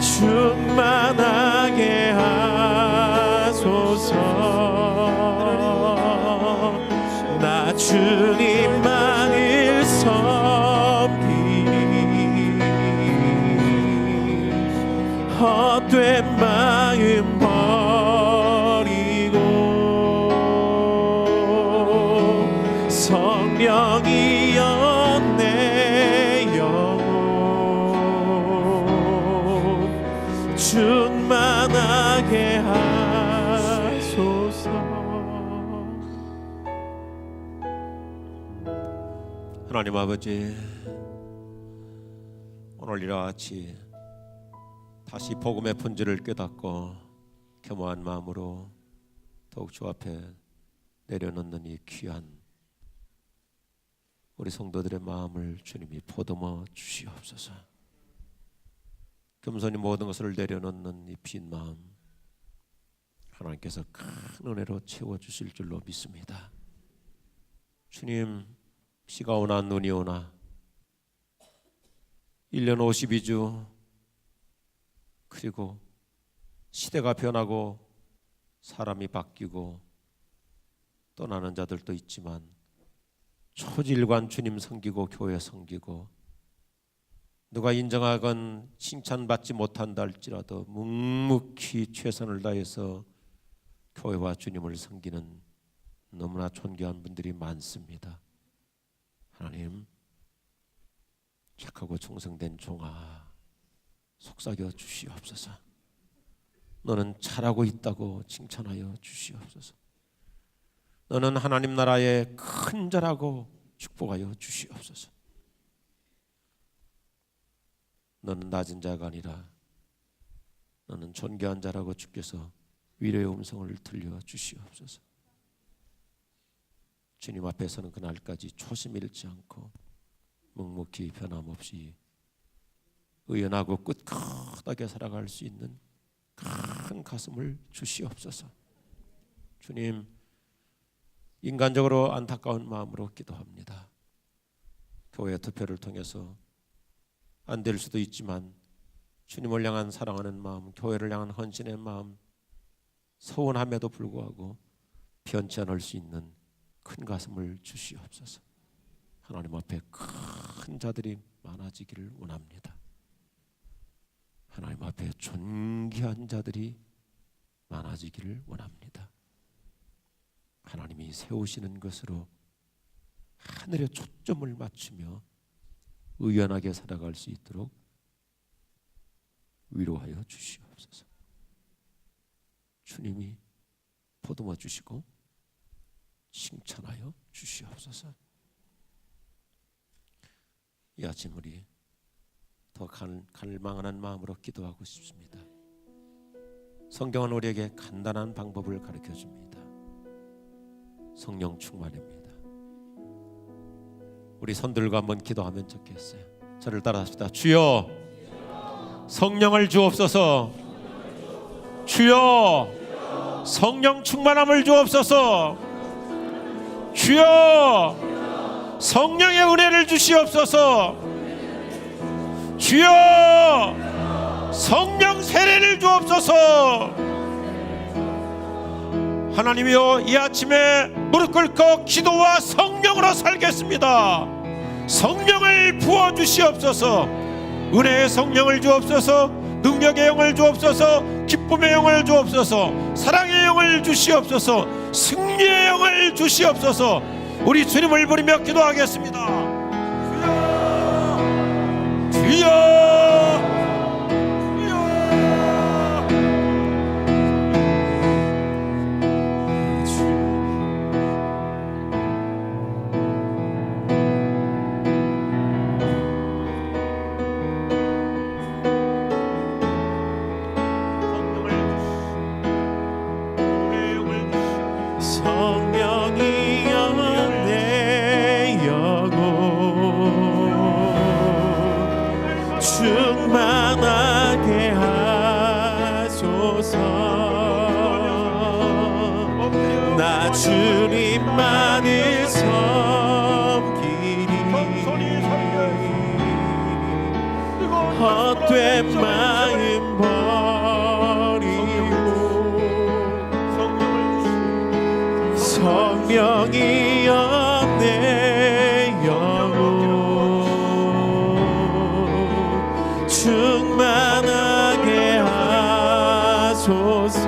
충만하게 하소서. 나 주님만을 섬기리. 헛된 마음 버리고 성령이여 내 영혼 충만하게 하소서. 하나님 아버지, 오늘 이와 같이 다시 복음의 본질을 깨닫고 겸허한 마음으로 더욱 주 앞에 내려놓는 이 귀한 우리 성도들의 마음을 주님이 보듬어 주시옵소서. 겸손히 모든 것을 내려놓는 이 빈 마음 하나님께서 큰 은혜로 채워주실 줄로 믿습니다. 주님, 비가 오나 눈이 오나 1년 52주 그리고 시대가 변하고 사람이 바뀌고 떠나는 자들도 있지만 초질관 주님 섬기고 교회 섬기고 누가 인정하건 칭찬받지 못한다 할지라도 묵묵히 최선을 다해서 교회와 주님을 섬기는 너무나 존귀한 분들이 많습니다. 하나님, 착하고 충성된 종아 속삭여 주시옵소서. 너는 잘하고 있다고 칭찬하여 주시옵소서. 너는 하나님 나라의 큰 자라고 축복하여 주시옵소서. 너는 낮은 자가 아니라 너는 존귀한 자라고 주께서 위로의 음성을 들려 주시옵소서. 주님 앞에서는 그날까지 초심 잃지 않고 묵묵히 변함없이 의연하고 꿋꿋하게 살아갈 수 있는 큰 가슴을 주시옵소서. 주님, 인간적으로 안타까운 마음으로 기도합니다. 교회 투표를 통해서 안 될 수도 있지만 주님을 향한 사랑하는 마음, 교회를 향한 헌신의 마음, 서운함에도 불구하고 변치 않을 수 있는 큰 가슴을 주시옵소서. 하나님 앞에 큰 자들이 많아지기를 원합니다. 하나님 앞에 존귀한 자들이 많아지기를 원합니다. 하나님이 세우시는 것으로 하늘에 초점을 맞추며 의연하게 살아갈 수 있도록 위로하여 주시옵소서. 주님이 보듬어 주시고 칭찬하여 주시옵소서. 이 아침 우리 더 갈망하는 마음으로 기도하고 싶습니다. 성경은 우리에게 간단한 방법을 가르쳐 줍니다. 성령 충만입니다. 우리 손들고 한번 기도하면 좋겠어요. 저를 따라합시다. 주여, 성령을 주옵소서. 주여, 성령 충만함을 주옵소서. 주여, 성령의 은혜를 주시옵소서. 주여, 성령 세례를 주옵소서. 하나님이여, 이 아침에 무릎 꿇고 기도와 성령으로 살겠습니다. 성령을 부어주시옵소서. 은혜의 성령을 주옵소서. 능력의 영을 주옵소서. 기쁨의 영을 주옵소서. 사랑의 영을 주시옵소서. 승리의 영을 주시옵소서. 우리 주님을 부르며 기도하겠습니다. 주여, 주여. 충만하게 하소서. 나 주님만을 섬기리. 헛된 헛된 마음 버리고 성령이여 내 영혼 충만하게 하소서.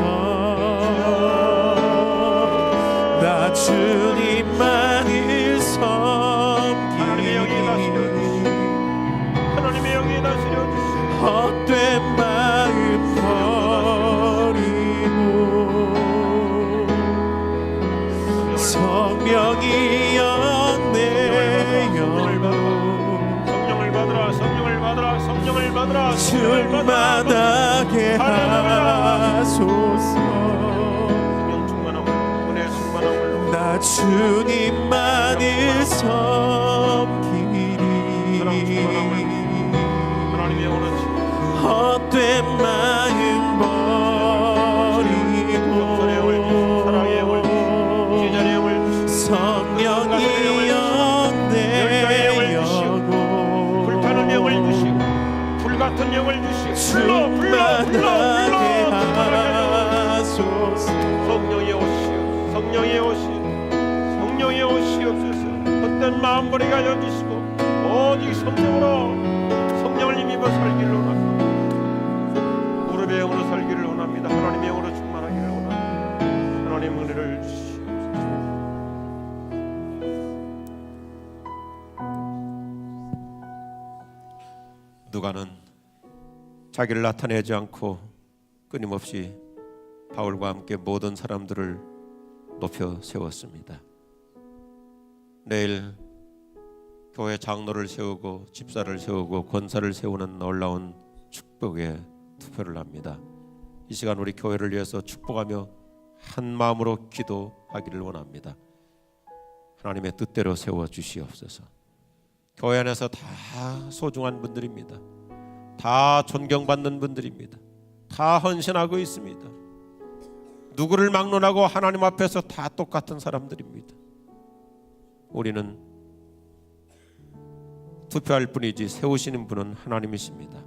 나 주님만을 섬기리 하나님의 영이 다스려 주시오. 헛된 마음 버리고 성령이여 내 영혼 성령을 받으라. 성령을 받으라. 성령을 받으라. 충만하게 하소서. 성령 충만함을 은혜 충만함을 나 주님만을 섬기리 하나님의 원하시 헛된 마음 버리고 사랑의 영을 제자의 영을 성령이여 내 영혼 불타는 영을 주시고 불같은 영을 주시고 충만하게 하소서. 성령이 오시오. 성령이 오시오. 성령이 오시옵소서. 헛된 마음 버리게 하여 주시고 오직 성령으로 성령을 힘입어 살기를 원합니다. 무릎의 영으로 살기를 원합니다. 하나님의 영으로 충만하기를 원합니다. 하나님 은혜를 주시옵소서. 누가는 자기를 나타내지 않고 끊임없이 바울과 함께 모든 사람들을 높여 세웠습니다. 내일 교회 장로를 세우고 집사를 세우고 권사를 세우는 놀라운 축복의 투표를 합니다. 이 시간 우리 교회를 위해서 축복하며 한 마음으로 기도하기를 원합니다. 하나님의 뜻대로 세워 주시옵소서. 교회 안에서 다 소중한 분들입니다. 다 존경받는 분들입니다. 다 헌신하고 있습니다. 누구를 막론하고 하나님 앞에서 다 똑같은 사람들입니다. 우리는 투표할 뿐이지 세우시는 분은 하나님이십니다.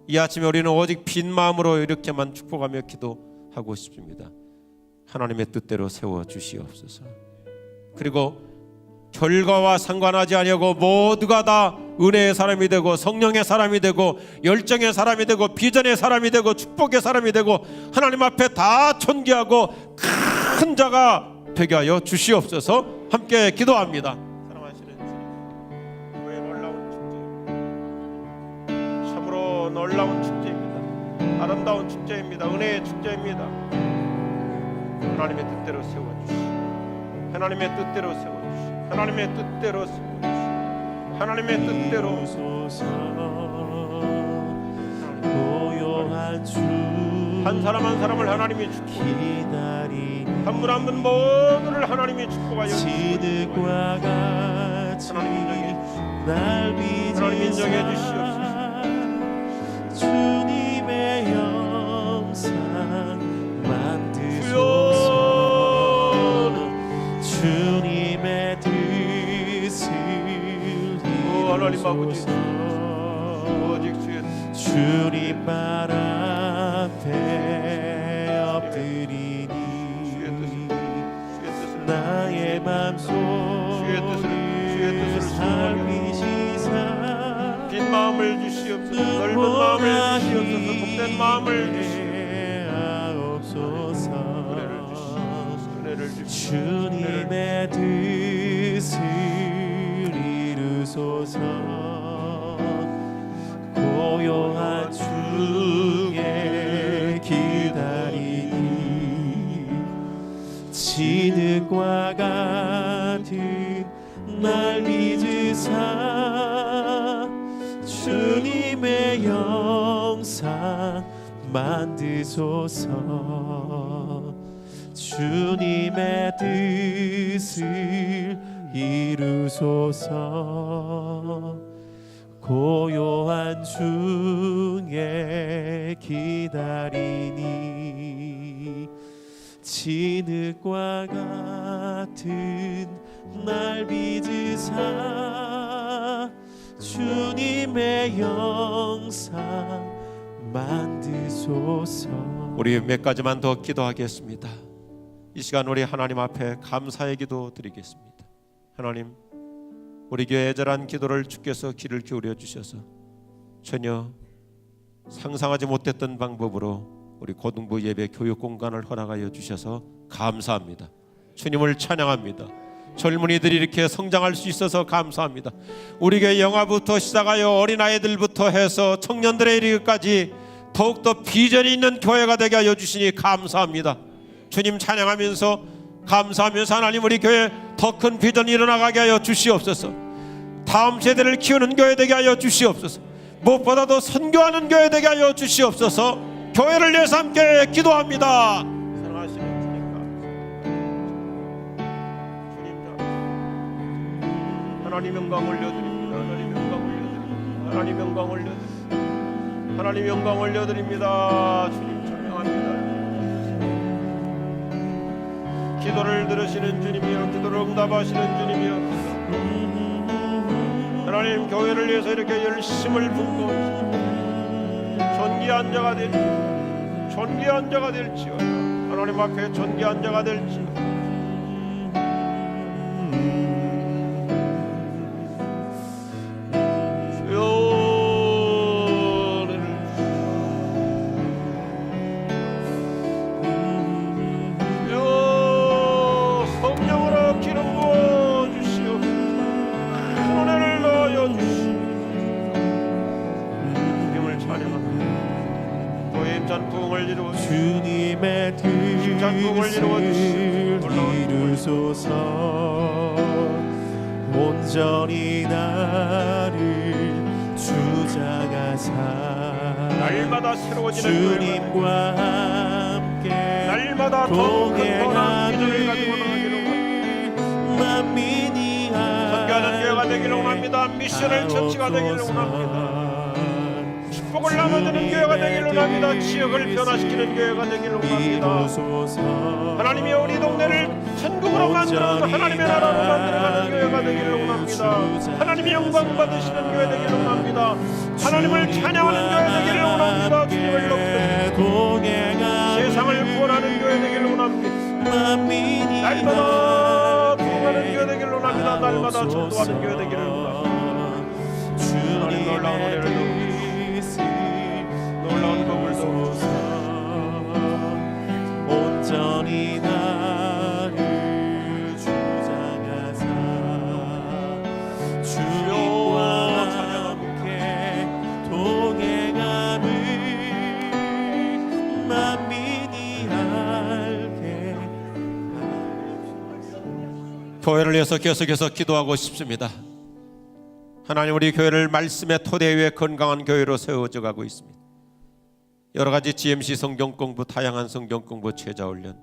이 아침에 우리는 오직 빈 마음으로 이렇게만 축복하며 기도하고 싶습니다. 하나님의 뜻대로 세워 주시옵소서. 그리고 결과와 상관하지 아니하고 모두가 다 은혜의 사람이 되고 성령의 사람이 되고 열정의 사람이 되고 비전의 사람이 되고 축복의 사람이 되고 하나님 앞에 다 존귀하고 큰 자가 되게 하여 주시옵소서. 함께 기도합니다. 사랑하시는 주님, 교회의 놀라운 축제, 참으로 놀라운 축제입니다. 아름다운 축제입니다. 은혜의 축제입니다. 하나님의 뜻대로 세워주시오. 하나님의 뜻대로 세워주시오. 하나님의 뜻대로 세워주시오. 하나님의 뜻대로 한 사람 한 사람을 하나님이 축복하시오. 한 분 한 분 모두를 하나님이 축복하여 주시옵소서. 하나님 인정해 주시옵소서. 주님의 영상 만드소서. 주님의 뜻을 하나님 아버지, 오직 주님 발 앞에 엎드리니 나의 맘속을 살피시사 빈 마음을 주시옵소서. 넓은 마음을 주시옵소서. 복된 마음을 주시옵소서. 은혜를 주시옵소서. 주님의 뜻을 이루소서. 고요한 중에 기다리니 진흙과 같은 날 믿으사 주님의 영상 만드소서. 주님의 뜻을 이루소서. 고요한 중에 기다리니 진흙과 같은 날 빚으사 주님의 영상 만드소서. 우리 몇 가지만 더 기도하겠습니다. 이 시간 우리 하나님 앞에 감사의 기도 드리겠습니다. 하나님, 우리 교회 애절한 기도를 주께서 귀를 기울여 주셔서 전혀 상상하지 못했던 방법으로 우리 고등부 예배 교육 공간을 허락하여 주셔서 감사합니다. 주님을 찬양합니다. 젊은이들이 이렇게 성장할 수 있어서 감사합니다. 우리 교회 영화부터 시작하여 어린아이들부터 해서 청년들의 이르기까지 더욱더 비전이 있는 교회가 되게 하여 주시니 감사합니다. 주님 찬양하면서 감사하면서 하나님 우리 교회 더 큰 비전이 일어나가게 하여 주시옵소서. 다음 세대를 키우는 교회 되게 하여 주시옵소서. 무엇보다도 선교하는 교회 되게 하여 주시옵소서. 교회를 위해서 함께 기도합니다. 사랑하시는 주님, 하나님 영광 올려드립니다. 하나님 영광 올려드립니다. 하나님 영광 올려드립니다. 하나님 영광 올려드립니다. 주님 찬양합니다. 기도를 들으시는 주님이여, 기도를 응답하시는 주님이여, 하나님 교회를 위해서 이렇게 열심을 붓고 존귀한 자가 될지, 존귀한 자가 될지어다. 하나님 앞에 존귀한 자가 될지. 주님의 뜻을 이루소서. 온전히 나를 주장하사 날마다 새로워지는 주님과 함께 날마다 더 큰 선한 기도를 가지고 만민이 선교하는 교회가 되기를 원합니다. 미션을 처치가 되기를 원합니다. 축복을 나눠주는 교회가 되기를 원합니다. 지역을 변화시키는 교회가 되기를 원합니다. 하나님이 우리 동네를 천국으로 만들어서 하나님의 나라로 만들어가는 교회가 되기를 원합니다. 하나님이 영광 받으시는 교회 되기를 원합니다. 하나님을 찬양하는 교회 되기를 원합니다. 주님을 높이는 세상을 구원하는 교회 되기를 원합니다. 날마다 구원하는 교회 되기를 원합니다. 날마다 전도하는 교회 되기를 원합니다. 하나님 놀라운 은혜를 놀라운 복을 주소서. 온전히 나를 주장하사 주님과 함께 동행하는 만민이 알게. 교회를 위해서 계속해서 기도하고 싶습니다. 하나님, 우리 교회를 말씀의 토대 위에 건강한 교회로 세워져 가고 있습니다. 여러 가지 GMC 성경 공부, 다양한 성경 공부 제자 훈련,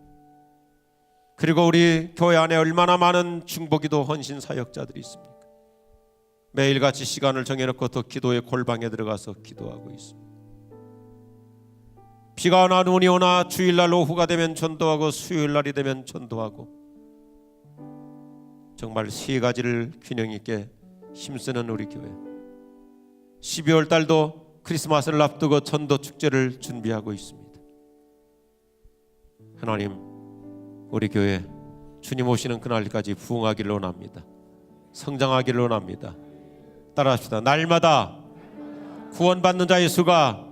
그리고 우리 교회 안에 얼마나 많은 중보기도 헌신 사역자들이 있습니까? 매일같이 시간을 정해놓고 또 기도의 골방에 들어가서 기도하고 있습니다. 비가 오나 눈이 오나 주일날 오후가 되면 전도하고 수요일날이 되면 전도하고, 정말 세 가지를 균형 있게 힘쓰는 우리 교회. 12월 달도 크리스마스를 앞두고 전도 축제를 준비하고 있습니다. 하나님, 우리 교회 주님 오시는 그날까지 부흥하기를 원합니다. 성장하기를 원합니다. 따라합시다. 날마다 구원받는 자의 수가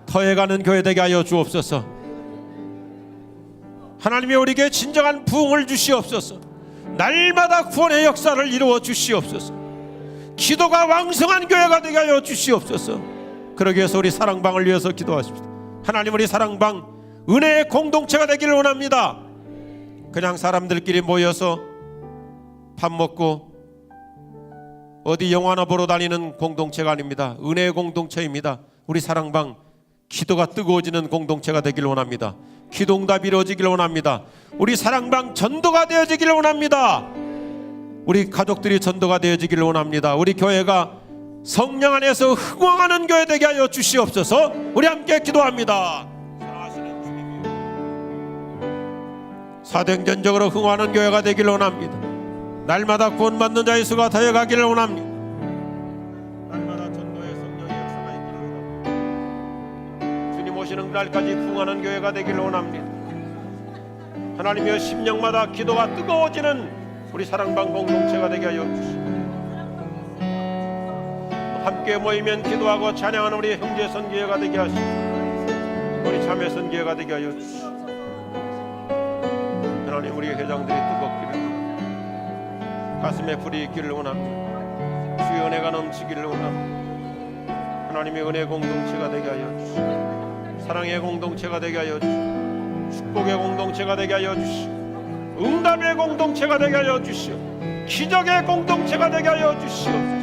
더해가는 교회 되게 하여 주옵소서. 하나님이 우리에게 진정한 부흥을 주시옵소서. 날마다 구원의 역사를 이루어 주시옵소서. 기도가 왕성한 교회가 되게 하여 주시옵소서. 그러기 위해서 우리 사랑방을 위해서 기도하십시다. 하나님, 우리 사랑방 은혜의 공동체가 되기를 원합니다. 그냥 사람들끼리 모여서 밥 먹고 어디 영화나 보러 다니는 공동체가 아닙니다. 은혜의 공동체입니다. 우리 사랑방 기도가 뜨거워지는 공동체가 되기를 원합니다. 기도응답이 이루어지기를 원합니다. 우리 사랑방 전도가 되어지기를 원합니다. 우리 가족들이 전도가 되어지기를 원합니다. 우리 교회가 성령 안에서 흥왕하는 교회 되게 하여 주시옵소서. 우리 함께 기도합니다. 사도행전적으로 흥왕하는 교회가 되기를 원합니다. 날마다 구원받는 자의 수가 더해가기를 원합니다. 날마다 전도의 성령의 역사가 있기를 원합니다. 오시는 날까지 부흥하는 교회가 되기를 원합니다. 하나님이여 심령마다 기도가 뜨거워지는 우리 사랑방 공동체가 되게 하여 주시고 함께 모이면 기도하고 찬양하는 우리 형제 선교회가 되게 하시고 우리 자매 선교회가 되게 하여 주시고 하나님 우리 회장들이 뜨겁기를 가슴에 불이 있기를 원합니다. 주의 은혜가 넘치기를 원합니다. 하나님의 은혜 공동체가 되게 하여 주시고 사랑의 공동체가 되게 하여 주시고 축복의 공동체가 되게 하여 주시고 응답의 공동체가 되게 하여 주시오 기적의 공동체가 되게 하여 주시옵소서.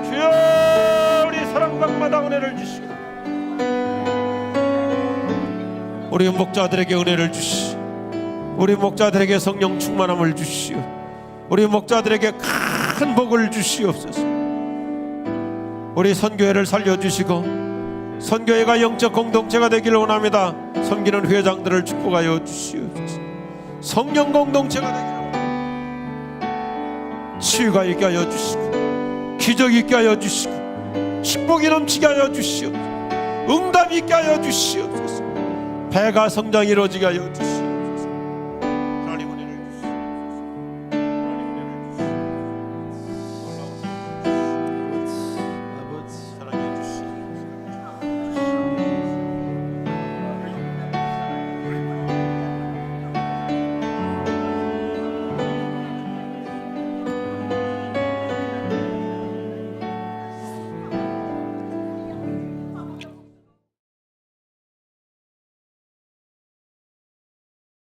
주여 우리 사랑방마다 은혜를 주시오. 우리 목자들에게 은혜를 주시오. 우리 목자들에게 성령 충만함을 주시오. 우리 목자들에게 큰 복을 주시옵소서. 우리 선교회를 살려주시고 선교회가 영적 공동체가 되기를 원합니다. 섬기는 회장들을 축복하여 주시옵소서. 성령 공동체가 되기를 원합니다. 치유가 있게 하여 주시고 기적이 있게 하여 주시고 축복이 넘치게 하여 주시옵소서. 응답이 있게 하여 주시옵소서. 배가 성장이 이루어지게 하여 주시옵소서.